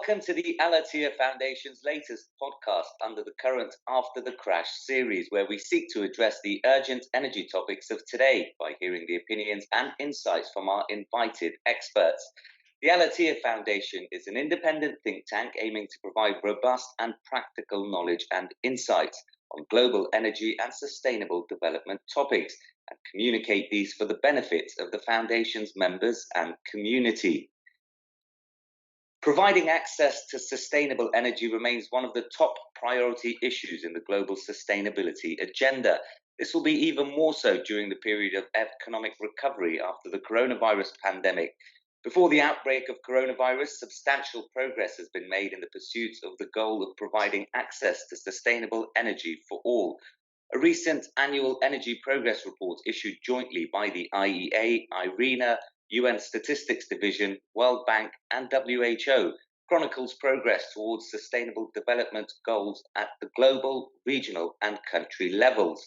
Welcome to the Al-Attiyah Foundation's latest podcast under the current After the Crash series, where we seek to address the urgent energy topics of today by hearing the opinions and insights from our invited experts. The Al-Attiyah Foundation is an independent think tank aiming to provide robust and practical knowledge and insights on global energy and sustainable development topics and communicate these for the benefit of the Foundation's members and community. Providing access to sustainable energy remains one of the top priority issues in the global sustainability agenda. This will be even more so during the period of economic recovery after the coronavirus pandemic. Before the outbreak of coronavirus, substantial progress has been made in the pursuit of the goal of providing access to sustainable energy for all. A recent annual energy progress report issued jointly by the IEA, IRENA, UN Statistics Division, World Bank and WHO chronicles progress towards sustainable development goals at the global, regional and country levels.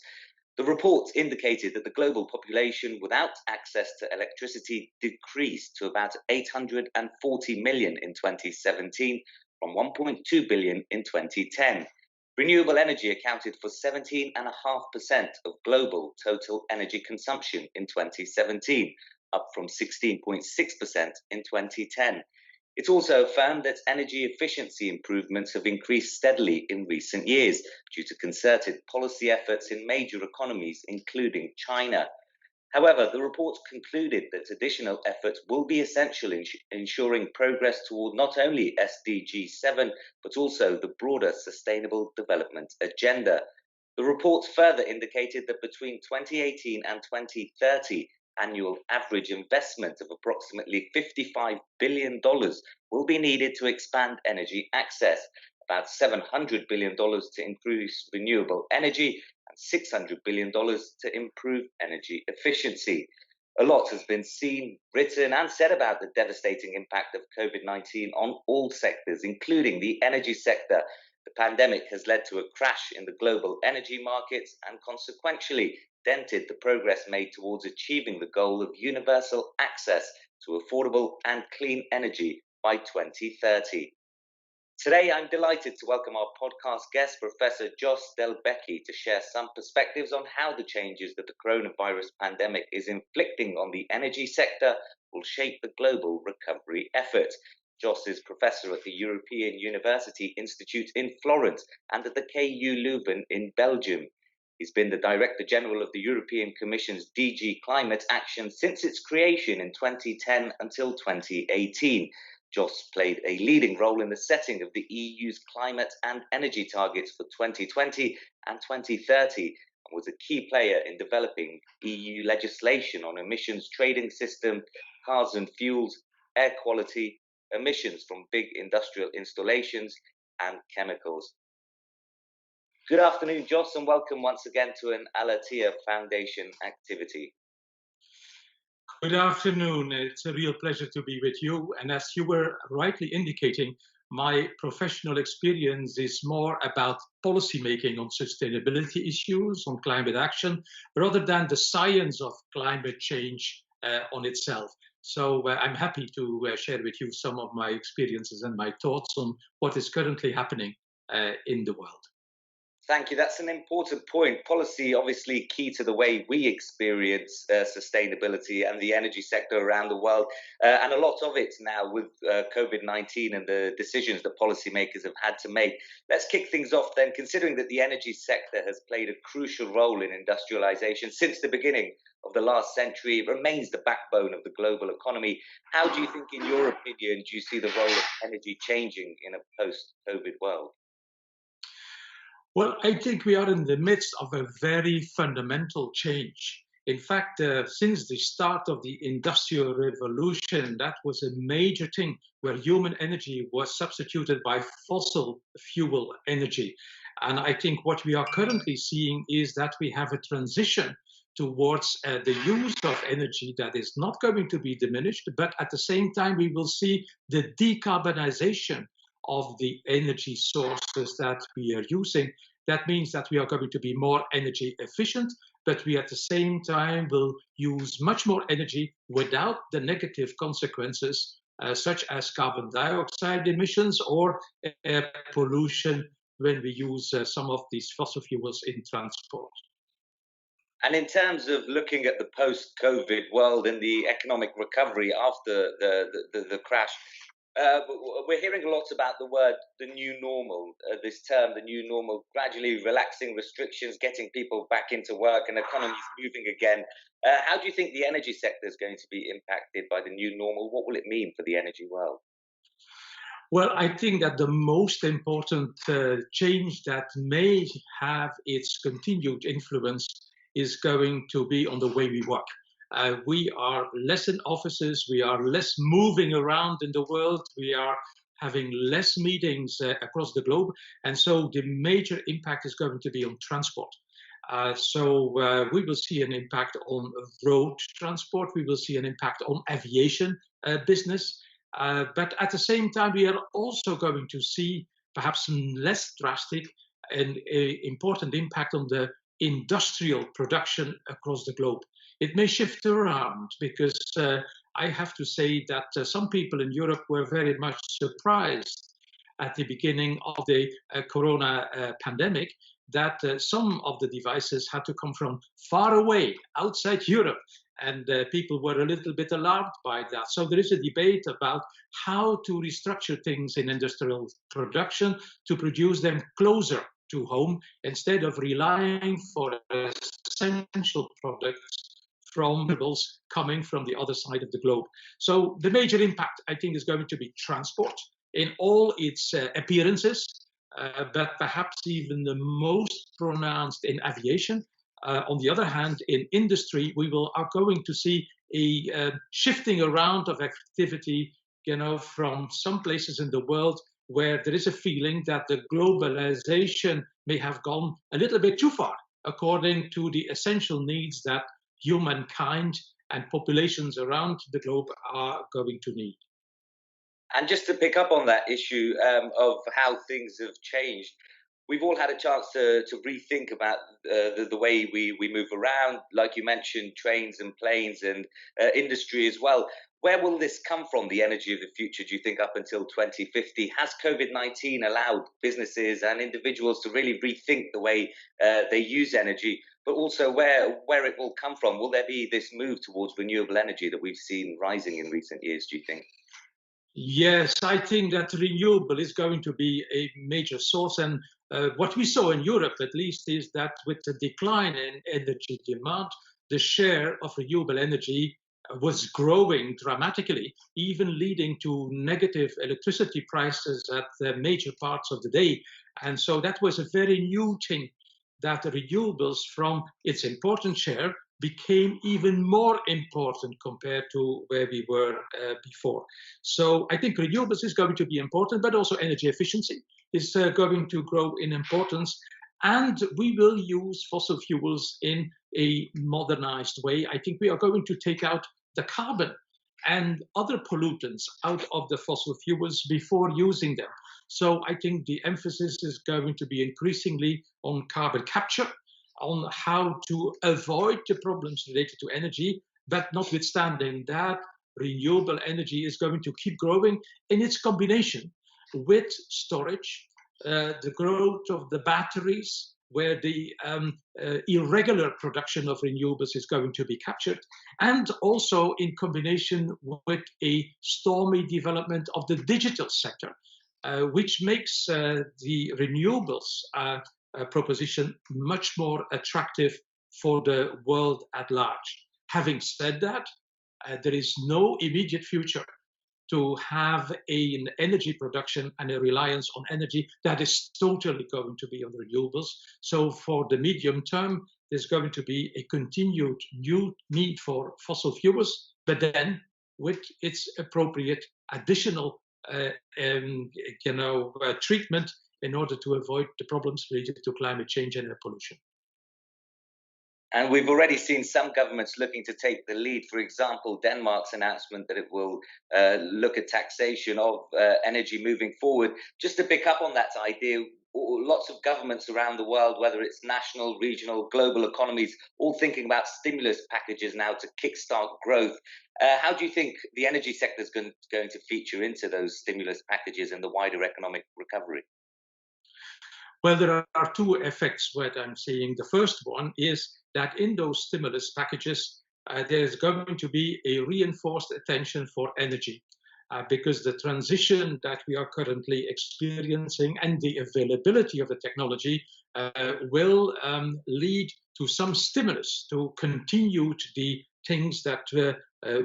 The report indicated that the global population without access to electricity decreased to about 840 million in 2017 from 1.2 billion in 2010. Renewable energy accounted for 17.5% of global total energy consumption in 2017, up from 16.6% in 2010. It also affirmed that energy efficiency improvements have increased steadily in recent years due to concerted policy efforts in major economies, including China. However, the report concluded that additional efforts will be essential in ensuring progress toward not only SDG 7, but also the broader Sustainable Development Agenda. The report further indicated that between 2018 and 2030, annual average investment of approximately $55 billion will be needed to expand energy access, about $700 billion to increase renewable energy, and $600 billion to improve energy efficiency. A lot has been seen, written, and said about the devastating impact of COVID-19 on all sectors, including the energy sector. The pandemic has led to a crash in the global energy markets and consequentially dented the progress made towards achieving the goal of universal access to affordable and clean energy by 2030. Today, I'm delighted to welcome our podcast guest, Professor Jos Delbeke, to share some perspectives on how the changes that the coronavirus pandemic is inflicting on the energy sector will shape the global recovery effort. Jos is Professor at the European University Institute in Florence and at the KU Leuven in Belgium. He's been the Director General of the European Commission's DG Climate Action since its creation in 2010 until 2018. Jos played a leading role in the setting of the EU's climate and energy targets for 2020 and 2030 and was a key player in developing EU legislation on emissions trading system, cars and fuels, air quality, emissions from big industrial installations and chemicals. Good afternoon, Jos, and welcome once again to an Al-Attiyah Foundation activity. Good afternoon. It's a real pleasure to be with you. And as you were rightly indicating, my professional experience is more about policymaking on sustainability issues, on climate action, rather than the science of climate change on itself. So I'm happy to share with you some of my experiences and my thoughts on what is currently happening in the world. Thank you. That's an important point. Policy, obviously, key to the way we experience sustainability and the energy sector around the world. And a lot of it now with COVID-19 and the decisions that policymakers have had to make. Let's kick things off then, considering that the energy sector has played a crucial role in industrialization since the beginning of the last century. It remains the backbone of the global economy. How do you think, in your opinion, do you see the role of energy changing in a post-COVID world? Well, I think we are in the midst of a very fundamental change. In fact, since the start of the Industrial Revolution, that was a major thing where human energy was substituted by fossil fuel energy. And I think what we are currently seeing is that we have a transition towards the use of energy that is not going to be diminished, but at the same time, we will see the decarbonization of the energy sources that we are using. That means that we are going to be more energy efficient, but we at the same time will use much more energy without the negative consequences such as carbon dioxide emissions or air pollution when we use some of these fossil fuels in transport. And in terms of looking at the post-COVID world and the economic recovery after the crash, we're hearing a lot about the word the new normal, this term, the new normal, gradually relaxing restrictions, getting people back into work and economies moving again. How do you think the energy sector is going to be impacted by the new normal? What will it mean for the energy world? Well, I think that the most important change that may have its continued influence is going to be on the way we work. We are less in offices, we are less moving around in the world, we are having less meetings across the globe, and so the major impact is going to be on transport. We will see an impact on road transport, we will see an impact on aviation business, but at the same time, we are also going to see perhaps some less drastic and important impact on the industrial production across the globe. It may shift around because I have to say that some people in Europe were very much surprised at the beginning of the corona pandemic that some of the devices had to come from far away outside Europe. And people were a little bit alarmed by that. So there is a debate about how to restructure things in industrial production to produce them closer to home instead of relying for essential products from minerals coming from the other side of the globe. So the major impact, I think, is going to be transport in all its appearances, but perhaps even the most pronounced in aviation. On the other hand, in industry, we are going to see a shifting around of activity, from some places in the world where there is a feeling that the globalization may have gone a little bit too far, according to the essential needs that humankind and populations around the globe are going to need. And just to pick up on that issue of how things have changed, we've all had a chance to rethink about the way we move around, like you mentioned, trains and planes and industry as well. Where will this come from, the energy of the future, do you think, up until 2050? Has COVID-19 allowed businesses and individuals to really rethink the way they use energy, but also where it will come from? Will there be this move towards renewable energy that we've seen rising in recent years, do you think? Yes, I think that renewable is going to be a major source. And what we saw in Europe, at least, is that with the decline in energy demand, the share of renewable energy was growing dramatically, even leading to negative electricity prices at major parts of the day. And so that was a very new thing, that the renewables, from its important share, became even more important compared to where we were before. So I think renewables is going to be important, but also energy efficiency is going to grow in importance. And we will use fossil fuels in a modernized way. I think we are going to take out the carbon and other pollutants out of the fossil fuels before using them. So I think the emphasis is going to be increasingly on carbon capture, on how to avoid the problems related to energy, but notwithstanding that, renewable energy is going to keep growing in its combination with storage, the growth of the batteries, where the irregular production of renewables is going to be captured, and also in combination with a stormy development of the digital sector, which makes the renewables proposition much more attractive for the world at large. Having said that, there is no immediate future to have an energy production and a reliance on energy that is totally going to be on renewables. So for the medium term, there's going to be a continued new need for fossil fuels, but then with its appropriate additional treatment in order to avoid the problems related to climate change and air pollution. And we've already seen some governments looking to take the lead. For example, Denmark's announcement that it will look at taxation of energy moving forward. Just to pick up on that idea, lots of governments around the world, whether it's national, regional, global economies, all thinking about stimulus packages now to kickstart growth. How do you think the energy sector is going to feature into those stimulus packages and the wider economic recovery? Well, there are two effects what I'm seeing. The first one is that in those stimulus packages, there's going to be a reinforced attention for energy. Because the transition that we are currently experiencing and the availability of the technology will lead to some stimulus to continue the things that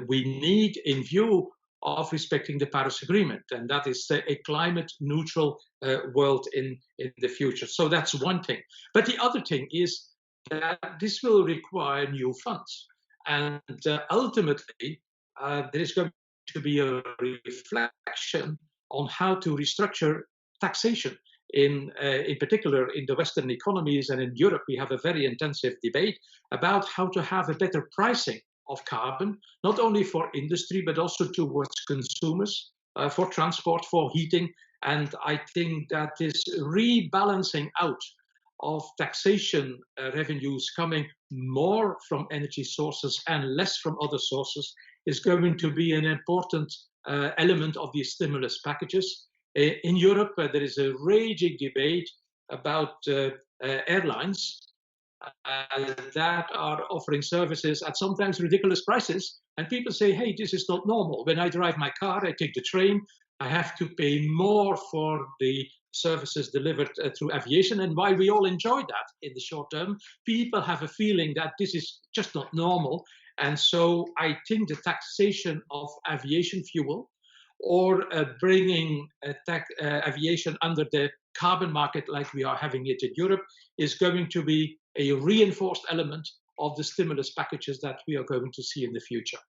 we need in view of respecting the Paris Agreement, and that is a climate neutral world in the future. So that's one thing. But the other thing is that this will require new funds. And ultimately, there is going to be a reflection on how to restructure taxation. In particular, in the Western economies and in Europe, we have a very intensive debate about how to have a better pricing of carbon, not only for industry, but also towards consumers, for transport, for heating. And I think that this rebalancing out of taxation revenues coming more from energy sources and less from other sources is going to be an important element of these stimulus packages. In Europe, there is a raging debate about airlines that are offering services at sometimes ridiculous prices. And people say, hey, this is not normal. When I drive my car, I take the train, I have to pay more for the services delivered through aviation. And while we all enjoy that in the short term, people have a feeling that this is just not normal. And so I think the taxation of aviation fuel or bringing aviation under the carbon market like we are having it in Europe is going to be a reinforced element of the stimulus packages that we are going to see in the future.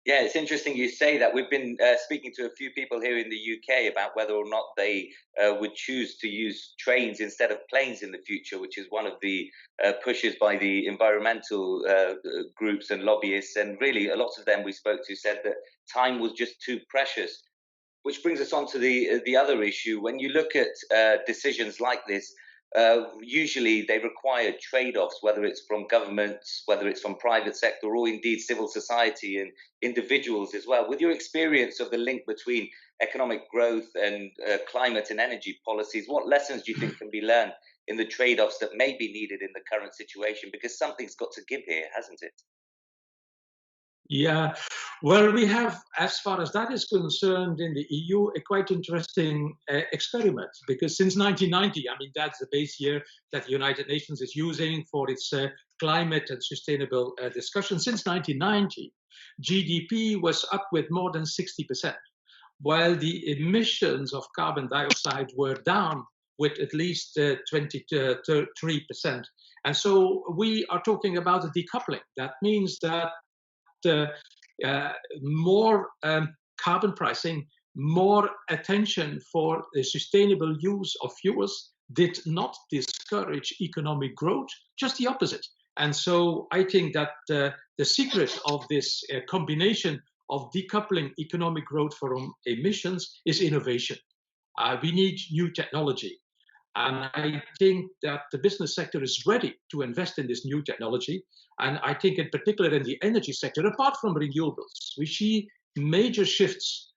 Yeah, it's interesting you say that. We've been speaking to a few people here in the UK about whether or not they would choose to use trains instead of planes in the future, which is one of the pushes by the environmental groups and lobbyists. And really, a lot of them we spoke to said that time was just too precious. Which brings us on to the other issue. When you look at decisions like this, usually they require trade-offs, whether it's from governments, whether it's from private sector, or indeed civil society and individuals as well. With your experience of the link between economic growth and climate and energy policies, what lessons do you think can be learned in the trade-offs that may be needed in the current situation? Because something's got to give here, hasn't it? Yeah, well, we have, as far as that is concerned, in the EU, a quite interesting experiment, because since 1990, I mean, that's the base year that the United Nations is using for its climate and sustainable discussion. Since 1990, GDP was up with more than 60%, while the emissions of carbon dioxide were down with at least 23%. And so we are talking about a decoupling. That means that more carbon pricing, more attention for the sustainable use of fuels did not discourage economic growth, just the opposite. And so I think that the secret of this combination of decoupling economic growth from emissions is innovation. We need new technology. And I think that the business sector is ready to invest in this new technology. And I think in particular in the energy sector, apart from renewables, we see major shifts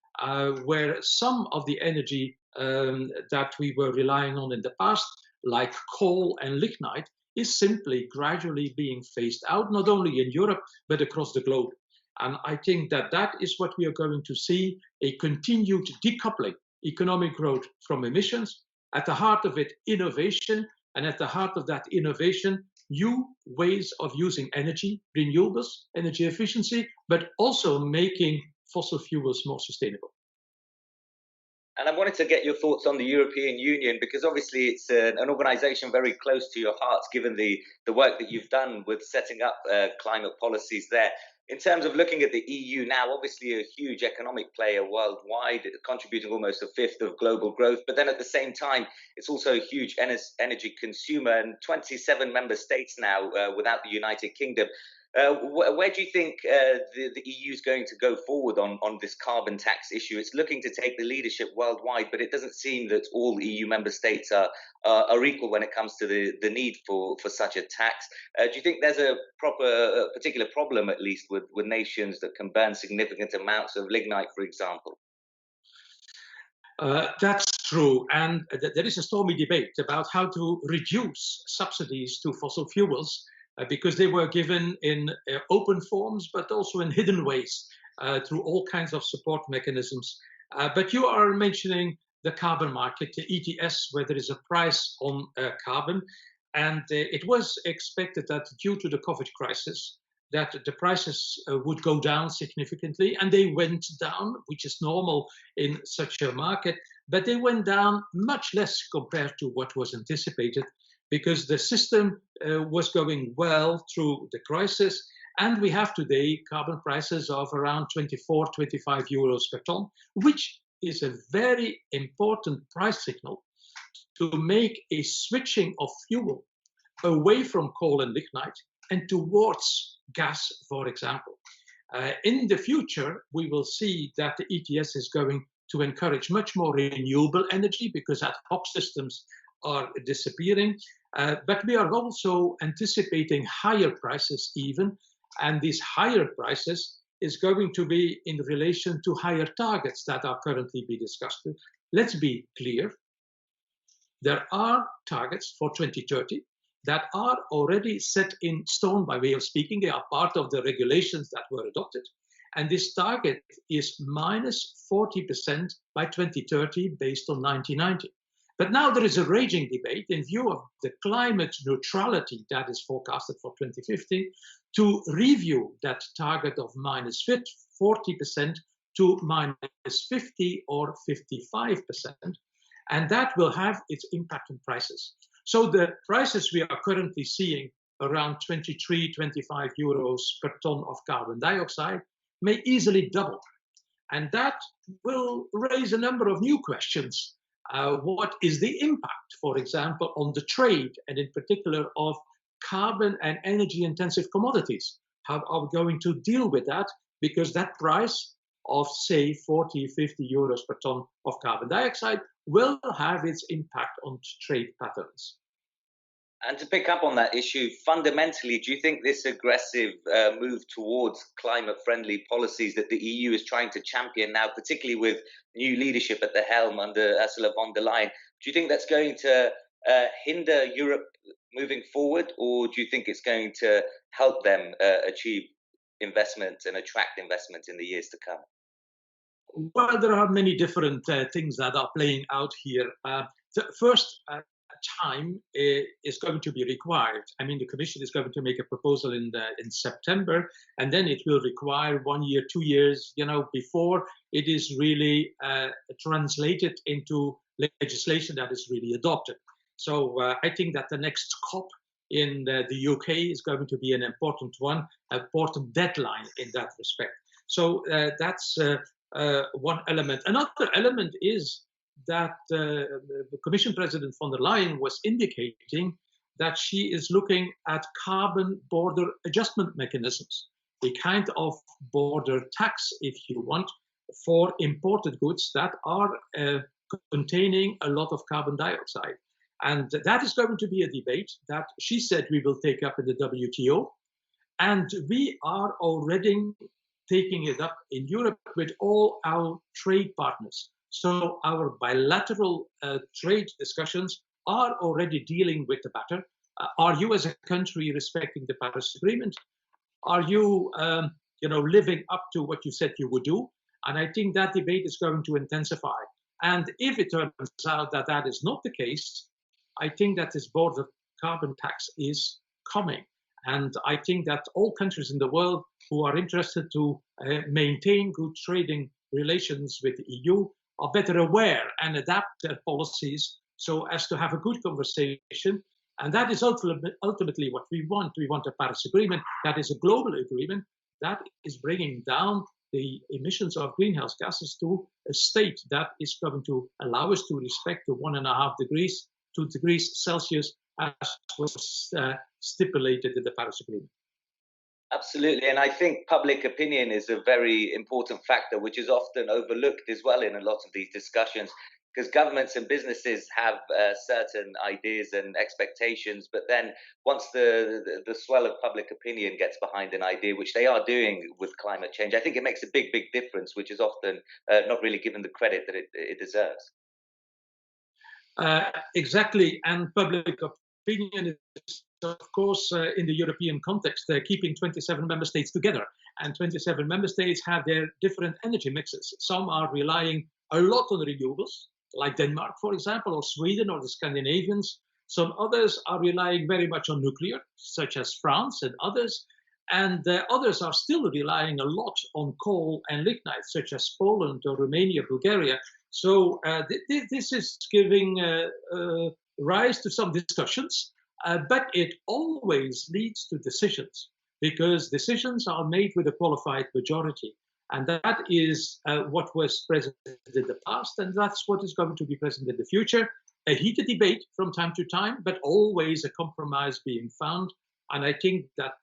where some of the energy that we were relying on in the past, like coal and lignite, is simply gradually being phased out, not only in Europe, but across the globe. And I think that that is what we are going to see, a continued decoupling economic growth from emissions. At the heart of it, innovation, and at the heart of that innovation, new ways of using energy, renewables, energy efficiency, but also making fossil fuels more sustainable. And I wanted to get your thoughts on the European Union, because obviously it's an organization very close to your hearts, given the work that you've done with setting up climate policies there. In terms of looking at the EU now, obviously a huge economic player worldwide, contributing almost a fifth of global growth. But then at the same time, it's also a huge energy consumer, and 27 member states now without the United Kingdom. Where do you think the EU is going to go forward on this carbon tax issue? It's looking to take the leadership worldwide, but it doesn't seem that all EU member states are equal when it comes to the need for such a tax. Do you think there's a particular problem, at least, with nations that can burn significant amounts of lignite, for example? That's true. And there is a stormy debate about how to reduce subsidies to fossil fuels because they were given in open forms, but also in hidden ways through all kinds of support mechanisms. But you are mentioning the carbon market, the ETS, where there is a price on carbon. And it was expected that due to the COVID crisis, that the prices would go down significantly, and they went down, which is normal in such a market, but they went down much less compared to what was anticipated because the system was going well through the crisis, and we have today carbon prices of around 24, 25 euros per ton, which is a very important price signal to make a switching of fuel away from coal and lignite and towards gas, for example. In the future, we will see that the ETS is going to encourage much more renewable energy because ad hoc systems are disappearing. But we are also anticipating higher prices even, and these higher prices is going to be in relation to higher targets that are currently being discussed. Let's be clear. There are targets for 2030 that are already set in stone by way of speaking. They are part of the regulations that were adopted. And this target is minus 40% by 2030 based on 1990. But now there is a raging debate in view of the climate neutrality that is forecasted for 2050 to review that target of minus 40% to minus 50 or 55%. And that will have its impact on prices. So the prices we are currently seeing around 23, 25 euros per ton of carbon dioxide may easily double. And that will raise a number of new questions. What is the impact, for example, on the trade, and in particular of carbon and energy intensive commodities? How are we going to deal with that? Because that price of, say, 40, 50 euros per ton of carbon dioxide will have its impact on trade patterns. And to pick up on that issue, fundamentally, do you think this aggressive move towards climate-friendly policies that the EU is trying to champion now, particularly with new leadership at the helm under Ursula von der Leyen, do you think that's going to hinder Europe moving forward, or do you think it's going to help them achieve investment and attract investment in the years to come? Well, there are many different things that are playing out here. First, time is going to be required. I mean, the Commission is going to make a proposal in September, and then it will require 1 year, 2 years, before it is really translated into legislation that is really adopted. So I think that the next COP in the UK is going to be an important one, an important deadline in that respect. So that's one element. Another element is that the Commission President von der Leyen was indicating that she is looking at carbon border adjustment mechanisms, a kind of border tax, if you want, for imported goods that are containing a lot of carbon dioxide. And that is going to be a debate that she said we will take up in the WTO. And we are already taking it up in Europe with all our trade partners. So our bilateral trade discussions are already dealing with the matter. Are you as a country respecting the Paris Agreement? Are you, living up to what you said you would do? And I think that debate is going to intensify. And if it turns out that that is not the case, I think that this border carbon tax is coming. And I think that all countries in the world who are interested to maintain good trading relations with the EU are better aware and adapt their policies so as to have a good conversation. And that is ultimately what we want. We want a Paris Agreement that is a global agreement that is bringing down the emissions of greenhouse gases to a state that is going to allow us to respect the 1.5 degrees, 2 degrees Celsius as was stipulated in the Paris Agreement. Absolutely, and I think public opinion is a very important factor, which is often overlooked as well in a lot of these discussions, because governments and businesses have certain ideas and expectations, but then once the swell of public opinion gets behind an idea, which they are doing with climate change, I think it makes a big difference, which is often not really given the credit that it deserves. Exactly, and public opinion is, of course, in the European context, keeping 27 member states together. And 27 member states have their different energy mixes. Some are relying a lot on renewables, like Denmark, for example, or Sweden, or the Scandinavians. Some others are relying very much on nuclear, such as France and others. And others are still relying a lot on coal and lignite, such as Poland or Romania, Bulgaria. So this is giving rise to some discussions, but it always leads to decisions, because decisions are made with a qualified majority. And that is what was present in the past, and that's what is going to be present in the future. A heated debate from time to time, but always a compromise being found. And I think that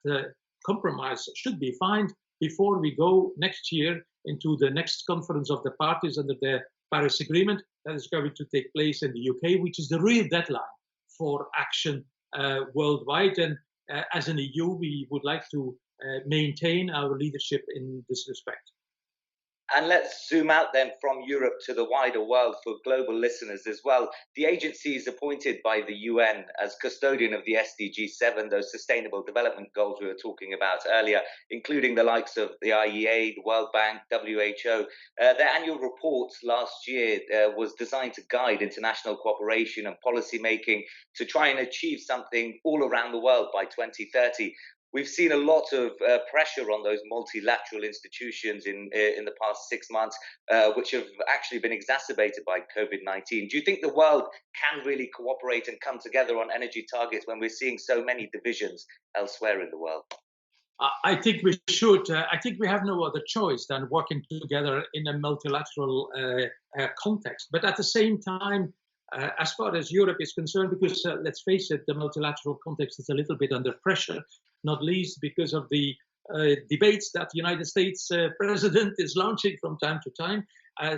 compromise should be found before we go next year into the next conference of the parties under the Paris Agreement that is going to take place in the UK, which is the real deadline for action worldwide. And as an EU, we would like to maintain our leadership in this respect. And let's zoom out then from Europe to the wider world for global listeners as well. The agency is appointed by the UN as custodian of the SDG 7, those sustainable development goals we were talking about earlier, including the likes of the IEA, the World Bank, WHO. Their annual report last year was designed to guide international cooperation and policy making to try and achieve something all around the world by 2030. We've seen a lot of pressure on those multilateral institutions in the past 6 months, which have actually been exacerbated by COVID-19. Do you think the world can really cooperate and come together on energy targets when we're seeing so many divisions elsewhere in the world? I think we should. I think we have no other choice than working together in a multilateral context. But at the same time, as far as Europe is concerned, because let's face it, the multilateral context is a little bit under pressure, not least because of the debates that the United States president is launching from time to time.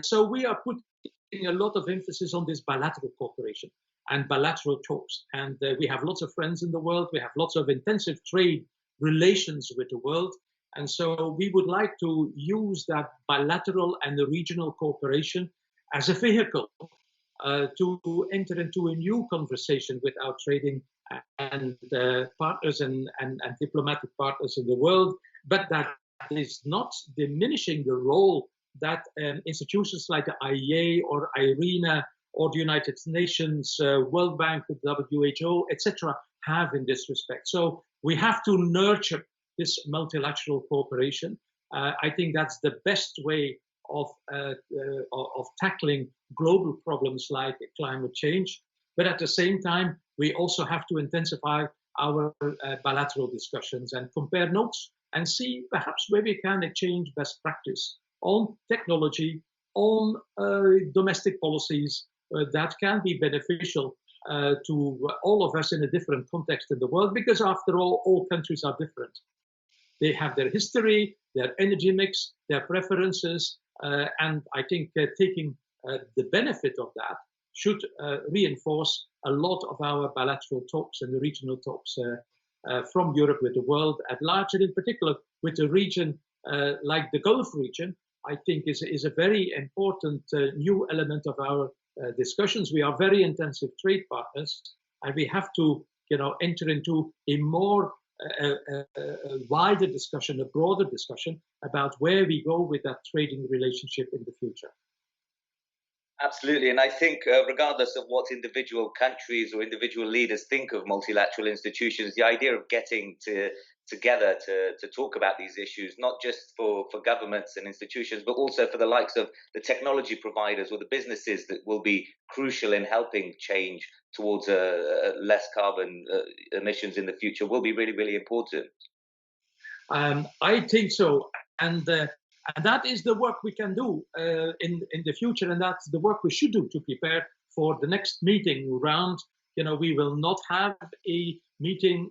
So we are putting a lot of emphasis on this bilateral cooperation and bilateral talks. And we have lots of friends in the world. We have lots of intensive trade relations with the world. And so we would like to use that bilateral and the regional cooperation as a vehicle to enter into a new conversation with our trading and partners and diplomatic partners in the world, but that is not diminishing the role that institutions like the IEA or IRENA or the United Nations, World Bank, the WHO, etc., have in this respect. So we have to nurture this multilateral cooperation. I think that's the best way of tackling global problems like climate change. But at the same time, we also have to intensify our bilateral discussions and compare notes and see perhaps where we can exchange best practice on technology, on domestic policies that can be beneficial to all of us in a different context in the world, because after all countries are different. They have their history, their energy mix, their preferences, and I think taking the benefit of that should reinforce a lot of our bilateral talks and the regional talks from Europe with the world at large, and in particular with a region like the Gulf region. I think is a very important new element of our discussions. We are very intensive trade partners, and we have to, enter into a more a wider discussion, a broader discussion about where we go with that trading relationship in the future. Absolutely. And I think regardless of what individual countries or individual leaders think of multilateral institutions, the idea of getting together to talk about these issues, not just for governments and institutions, but also for the likes of the technology providers or the businesses that will be crucial in helping change towards less carbon emissions in the future, will be really, really important. I think so. And that is the work we can do in the future, and that's the work we should do to prepare for the next meeting round We will not have a meeting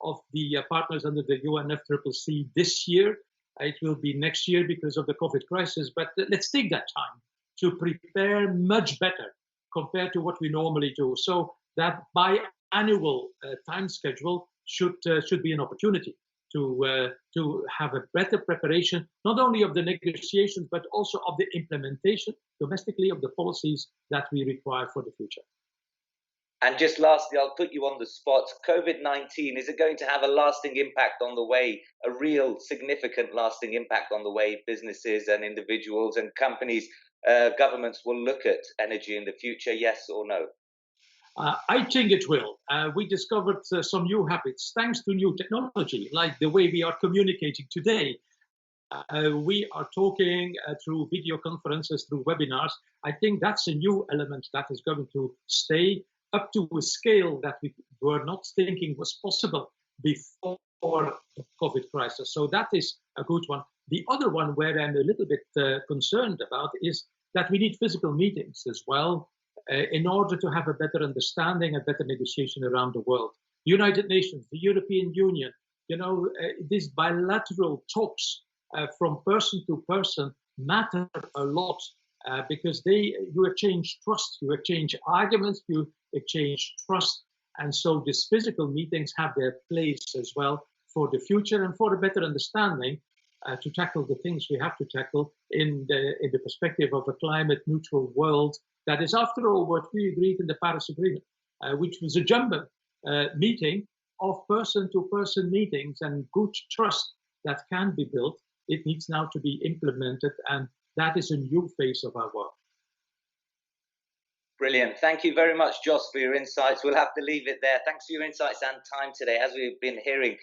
of the partners under the UNFCCC this year. It will be next year because of the COVID crisis, but let's take that time to prepare much better compared to what we normally do. So that biannual time schedule should be an opportunity to have a better preparation, not only of the negotiations, but also of the implementation domestically of the policies that we require for the future. And just lastly, I'll put you on the spot. COVID-19, is it going to have a lasting impact on the way, a real significant lasting impact on the way businesses and individuals and companies, governments will look at energy in the future, yes or no? I think it will. We discovered some new habits thanks to new technology, like the way we are communicating today. We are talking through video conferences, through webinars. I think that's a new element that is going to stay up to a scale that we were not thinking was possible before the COVID crisis. So that is a good one. The other one where I'm a little bit concerned about is that we need physical meetings as well in order to have a better understanding, a better negotiation around the world. The United Nations, the European Union, these bilateral talks from person to person matter a lot because you exchange trust, you exchange arguments, you exchange trust. And so these physical meetings have their place as well for the future and for a better understanding to tackle the things we have to tackle in the perspective of a climate neutral world. That is, after all, what we agreed in the Paris Agreement, which was a jumbo meeting of person-to-person meetings and good trust that can be built. It needs now to be implemented, and that is a new phase of our work. Brilliant. Thank you very much, Jos, for your insights. We'll have to leave it there. Thanks for your insights and time today. As we've been hearing,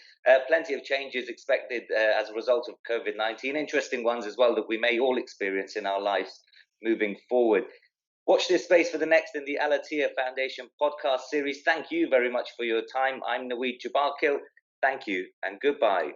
plenty of changes expected as a result of COVID-19, interesting ones as well that we may all experience in our lives moving forward. Watch this space for the next in the Al-Attiyah Foundation podcast series. Thank you very much for your time. I'm Naweed Jabbarkil. Thank you and goodbye.